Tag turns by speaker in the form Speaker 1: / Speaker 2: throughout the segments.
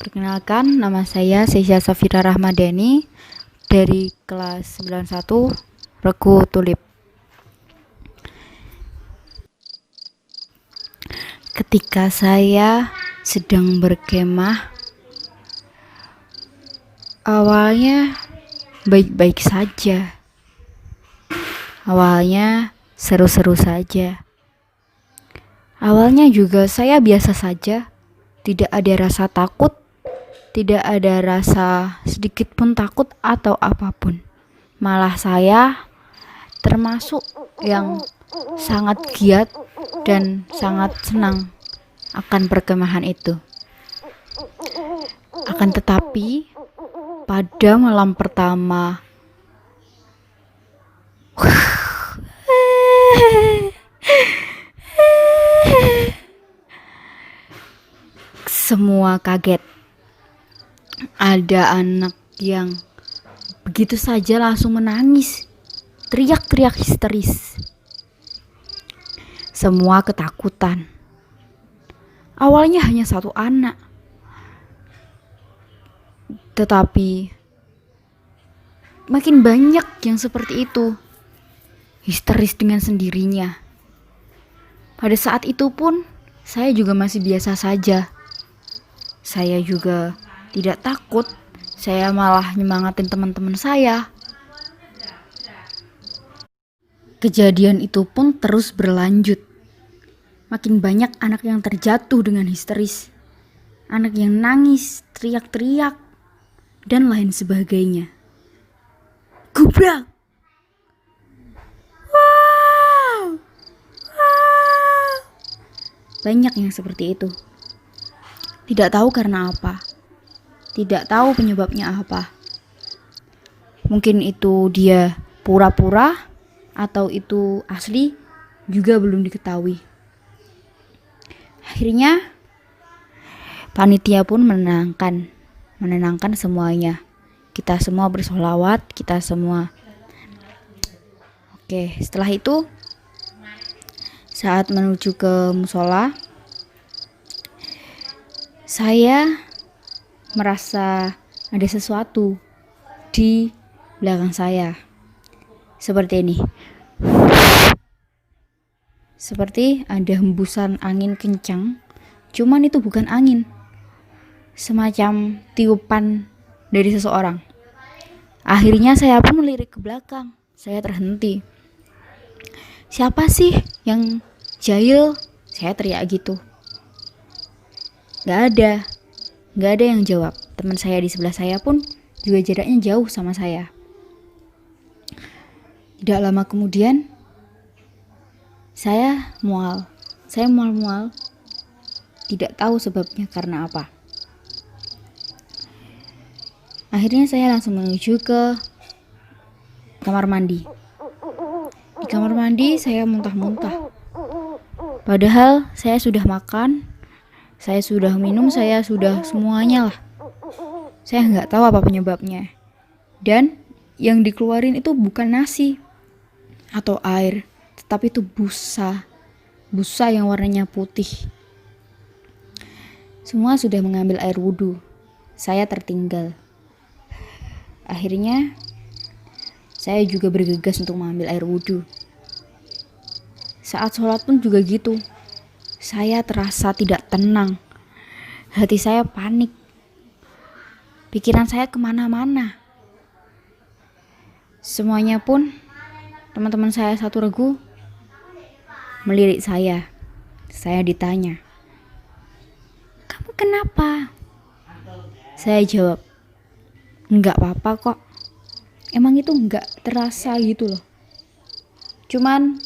Speaker 1: Perkenalkan, nama saya Sesha Safira Rahmadani dari kelas 91 Regu Tulip. Ketika saya sedang berkemah, awalnya baik-baik saja. Awalnya seru-seru saja. Awalnya juga saya biasa saja, tidak ada rasa takut, tidak ada rasa sedikit pun takut atau apapun. Malah saya termasuk yang sangat giat dan sangat senang akan perkemahan itu. Akan tetapi pada malam pertama semua kaget. Ada anak yang begitu saja langsung menangis, teriak-teriak histeris. Semua ketakutan. Awalnya hanya satu anak, tetapi makin banyak yang seperti itu, histeris dengan sendirinya. Pada saat itu pun saya juga masih biasa saja. Saya juga tidak takut, saya malah nyemangatin teman-teman saya. Kejadian itu pun terus berlanjut. Makin banyak anak yang terjatuh dengan histeris, anak yang nangis, teriak-teriak, dan lain sebagainya. Gubrak! Wow! Wow! Banyak yang seperti itu. Tidak tahu karena apa. Tidak tahu penyebabnya apa. Mungkin itu dia pura-pura atau itu asli, juga belum diketahui. Akhirnya panitia pun menenangkan semuanya. Kita semua bersolawat, kita semua. Oke, setelah itu saat menuju ke musola, saya merasa ada sesuatu di belakang saya. Seperti ini. Seperti ada hembusan angin kencang, cuman itu bukan angin. Semacam tiupan dari seseorang. Akhirnya saya pun melirik ke belakang. Saya terhenti. Siapa sih yang jahil? Saya teriak gitu. Gak ada yang jawab. Teman saya di sebelah saya pun juga jaraknya jauh sama saya. Tidak lama kemudian saya mual. Tidak tahu sebabnya karena apa. Akhirnya saya langsung menuju ke kamar mandi. Di kamar mandi saya muntah-muntah. Padahal saya sudah makan, saya sudah minum, saya sudah semuanya lah. Saya nggak tahu apa penyebabnya. Dan yang dikeluarin itu bukan nasi atau air, tetapi itu busa yang warnanya putih. Semua sudah mengambil air wudhu. Saya tertinggal. Akhirnya saya juga bergegas untuk mengambil air wudhu. Saat sholat pun juga gitu. Saya terasa tidak tenang. Hati saya panik. Pikiran saya kemana-mana. Semuanya pun, teman-teman saya satu regu melirik saya. Saya ditanya, "Kamu kenapa?" Saya jawab, "Enggak apa-apa kok. Emang itu enggak terasa gitu loh. Cuman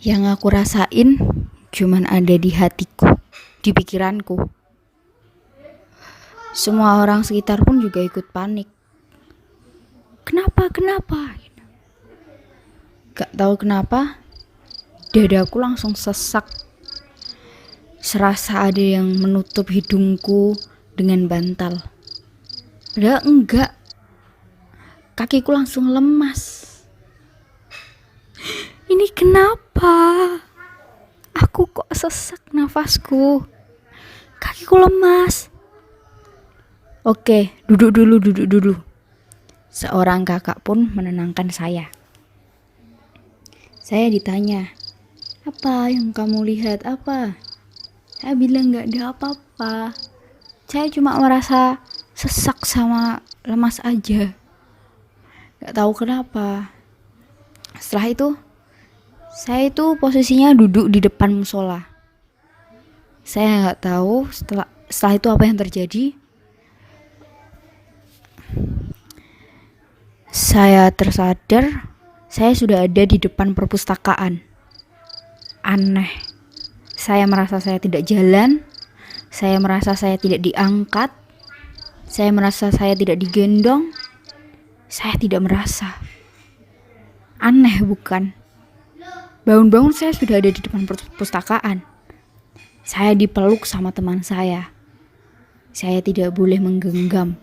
Speaker 1: yang aku rasain cuman ada di hatiku, di pikiranku." Semua orang sekitar pun juga ikut panik. Kenapa? Gak tahu kenapa, dadaku langsung sesak. Serasa ada yang menutup hidungku dengan bantal. Padahal enggak. Kakiku langsung lemas. Ini kenapa? Aku Aku kok sesak nafasku. Kakiku lemas. Oke, duduk dulu. Seorang kakak pun menenangkan saya. Saya ditanya, apa yang kamu lihat apa? Saya bilang gak ada apa-apa. Saya cuma merasa sesak sama lemas aja. Gak tahu kenapa. Setelah itu, saya itu posisinya duduk di depan musola. Saya gak tahu setelah itu apa yang terjadi. Saya tersadar, saya sudah ada di depan perpustakaan. Aneh. Saya merasa saya tidak jalan. Saya merasa saya tidak diangkat. Saya merasa saya tidak digendong. Saya tidak merasa. Aneh bukan? Bangun-bangun saya sudah ada di depan perpustakaan. Saya dipeluk sama teman saya. Saya tidak boleh menggenggam.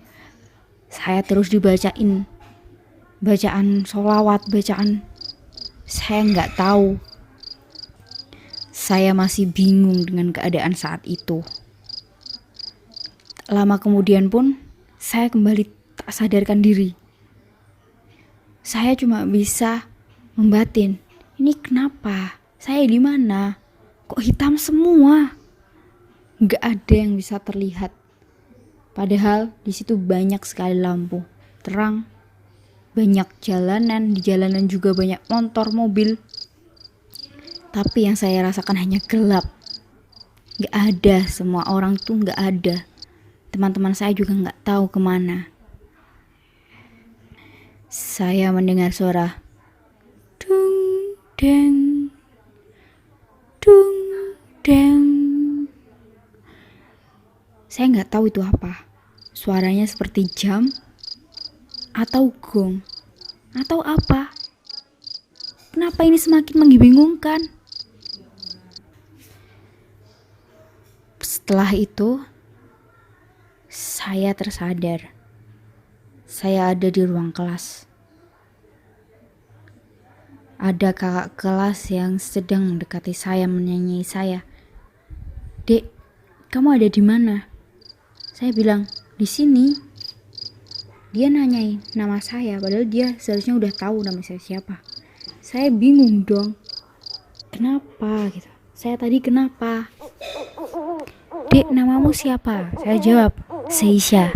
Speaker 1: Saya terus dibacain bacaan sholawat, saya nggak tahu. Saya masih bingung dengan keadaan saat itu. Lama kemudian pun saya kembali tak sadarkan diri. Saya cuma bisa membatin, ini kenapa? Saya di mana? Kok hitam semua? Nggak ada yang bisa terlihat. Padahal di situ banyak sekali lampu terang. Banyak jalanan, di jalanan juga banyak motor, mobil. Tapi yang saya rasakan hanya gelap. Gak ada, semua orang tuh gak ada. Teman-teman saya juga gak tahu kemana. Saya mendengar suara dung deng, dung deng. Saya gak tahu itu apa. Suaranya seperti jam atau gong, atau apa? Kenapa ini semakin membingungkan? Setelah itu, saya tersadar. Saya ada di ruang kelas. Ada kakak kelas yang sedang mendekati saya, menanyai saya. Dek, kamu ada di mana? Saya bilang, di sini. Dia nanyain nama saya, padahal dia seharusnya udah tahu nama saya siapa. Saya bingung dong. Kenapa gitu? Saya tadi kenapa? Dek, namamu siapa? Saya jawab, Seisha.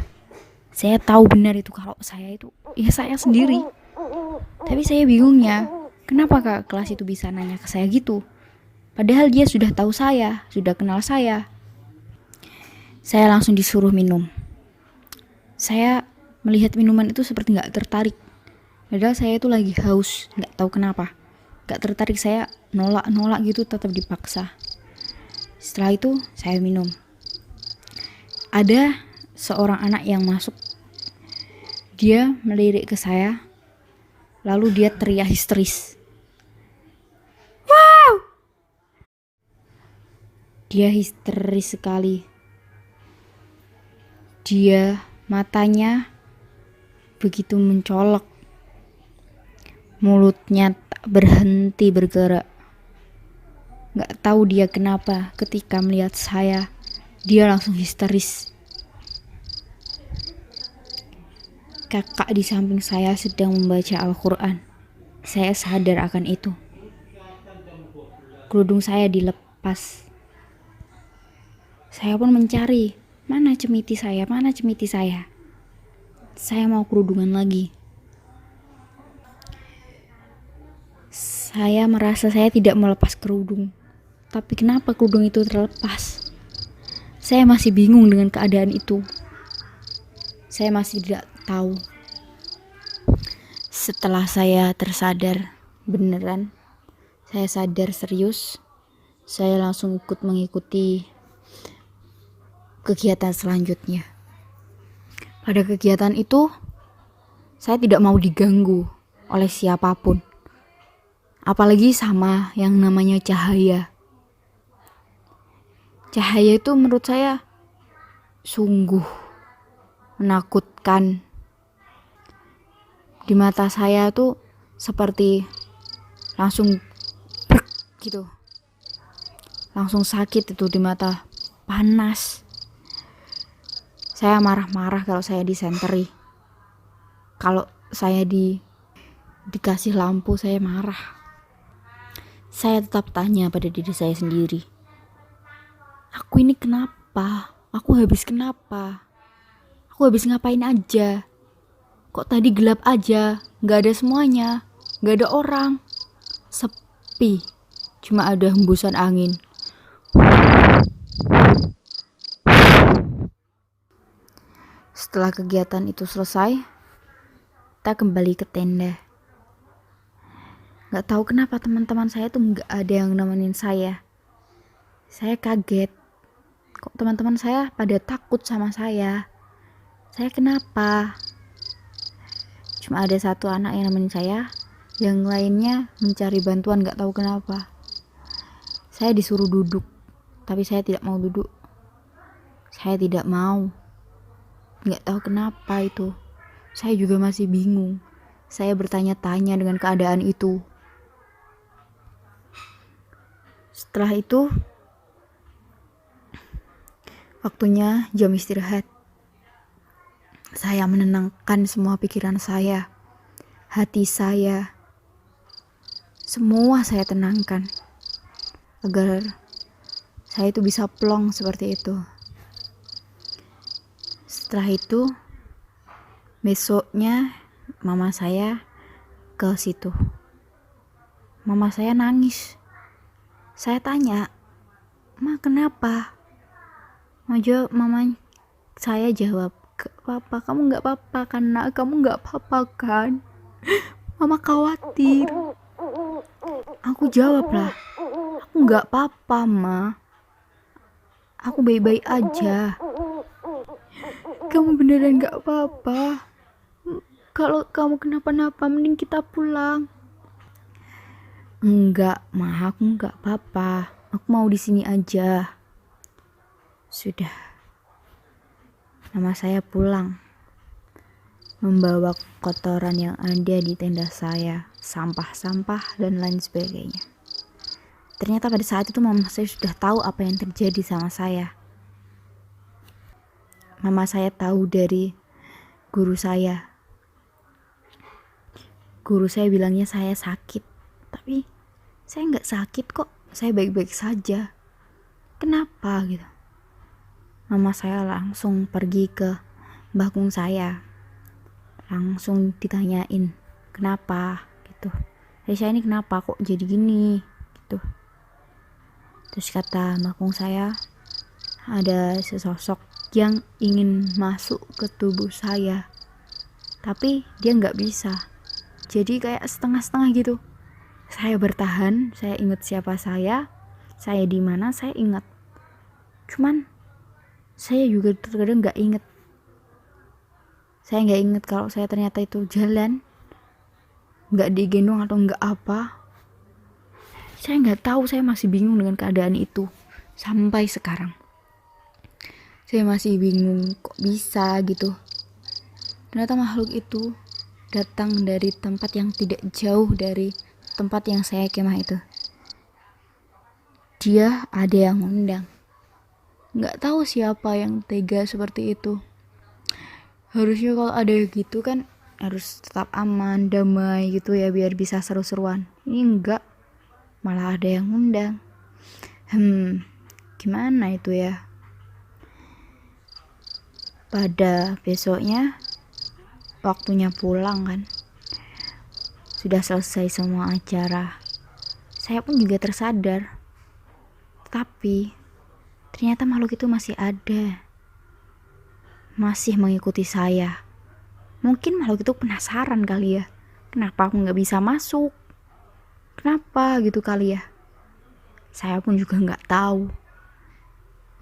Speaker 1: Saya tahu benar itu kalau saya itu, ya saya sendiri. Tapi saya bingungnya, kenapa kak kelas itu bisa nanya ke saya gitu? Padahal dia sudah tahu saya, sudah kenal saya. Saya langsung disuruh minum. Saya melihat minuman itu seperti gak tertarik. Padahal saya itu lagi haus, gak tahu kenapa. Gak tertarik, saya nolak gitu, tetap dipaksa. Setelah itu saya minum. Ada seorang anak yang masuk. Dia melirik ke saya, lalu dia teriak histeris. Wow! Dia histeris sekali. Dia matanya begitu mencolok, mulutnya tak berhenti bergerak. Gak tahu dia kenapa, ketika melihat saya, dia langsung histeris. Kakak di samping saya sedang membaca Al-Quran. Saya sadar akan itu. Kerudung saya dilepas. Saya pun mencari, mana cemiti saya? Saya mau kerudungan lagi. Saya merasa saya tidak melepas kerudung. Tapi kenapa kerudung itu terlepas? Saya masih bingung dengan keadaan itu. Saya masih tidak tahu. Setelah saya tersadar beneran, saya sadar serius, saya langsung mengikuti kegiatan selanjutnya. Pada kegiatan itu, saya tidak mau diganggu oleh siapapun. Apalagi sama yang namanya cahaya. Cahaya itu menurut saya sungguh menakutkan. Di mata saya tuh seperti langsung brek gitu. langsung sakit itu di mata, panas. Saya marah-marah kalau saya disenteri. Kalau saya dikasih lampu, saya marah. Saya tetap tanya pada diri saya sendiri, aku ini kenapa? Aku habis kenapa? Aku habis ngapain aja? Kok tadi gelap aja, gak ada semuanya, gak ada orang, sepi, cuma ada hembusan angin. Setelah kegiatan itu selesai, kita kembali ke tenda. Gak tahu kenapa teman-teman saya tuh gak ada yang nemenin saya. Saya kaget, kok teman-teman saya pada takut sama saya. Saya kenapa? Cuma ada satu anak yang nemenin saya, yang lainnya mencari bantuan gak tahu kenapa. Saya disuruh duduk, tapi saya tidak mau duduk. Saya tidak mau. Gak tahu kenapa itu. Saya juga masih bingung. Saya bertanya-tanya dengan keadaan itu. Setelah itu, waktunya jam istirahat. Saya menenangkan semua pikiran saya, hati saya. Semua saya tenangkan agar saya itu bisa plong seperti itu. Setelah itu, besoknya mama saya ke situ. Mama saya nangis. Saya tanya, "Ma, kenapa?" Mama saya jawab, "Gak apa-apa, kamu gak apa-apa kan nak, kamu gak apa-apa kan?" Mama khawatir. Aku jawab lah, "Aku gak apa-apa ma, aku baik-baik aja." "Kamu beneran gak apa-apa? Kalau kamu kenapa-napa mending kita pulang." "Enggak ma, aku gak apa-apa, aku mau di sini aja." Sudah, mama saya pulang membawa kotoran yang ada di tenda saya, sampah-sampah dan lain sebagainya. Ternyata pada saat itu mama saya sudah tahu apa yang terjadi sama saya. Mama saya tahu dari guru saya. Guru saya bilangnya saya sakit, tapi saya nggak sakit kok, saya baik-baik saja. Kenapa gitu? Mama saya langsung pergi ke bakung saya, langsung ditanyain kenapa gitu. "Saya ini kenapa kok jadi gini?" gitu. Terus kata bakung saya, ada sesosok yang ingin masuk ke tubuh saya, tapi dia nggak bisa. Jadi kayak setengah-setengah gitu. Saya bertahan, saya ingat siapa saya di mana saya ingat. Cuman saya juga terkadang nggak ingat. Saya nggak ingat kalau saya ternyata itu jalan, nggak digendong atau nggak apa. Saya nggak tahu, saya masih bingung dengan keadaan itu sampai sekarang. Saya masih bingung kok bisa gitu. Ternyata makhluk itu datang dari tempat yang tidak jauh dari tempat yang saya kemah itu. Dia ada yang undang. Nggak tahu siapa yang tega seperti itu. Harusnya kalau ada gitu kan harus tetap aman, damai gitu ya, biar bisa seru-seruan. Ini enggak, malah ada yang undang. Gimana itu ya? Pada besoknya waktunya pulang kan, sudah selesai semua acara. Saya pun juga tersadar, tapi ternyata makhluk itu masih ada, masih mengikuti saya. Mungkin makhluk itu penasaran kali ya, kenapa aku gak bisa masuk, kenapa gitu kali ya. Saya pun juga gak tahu.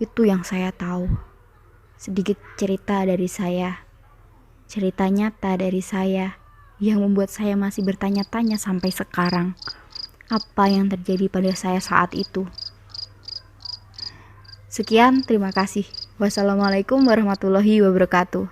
Speaker 1: Itu yang saya tahu, sedikit cerita dari saya, cerita nyata dari saya yang membuat saya masih bertanya-tanya sampai sekarang, apa yang terjadi pada saya saat itu. Sekian, terima kasih. Wassalamualaikum warahmatullahi wabarakatuh.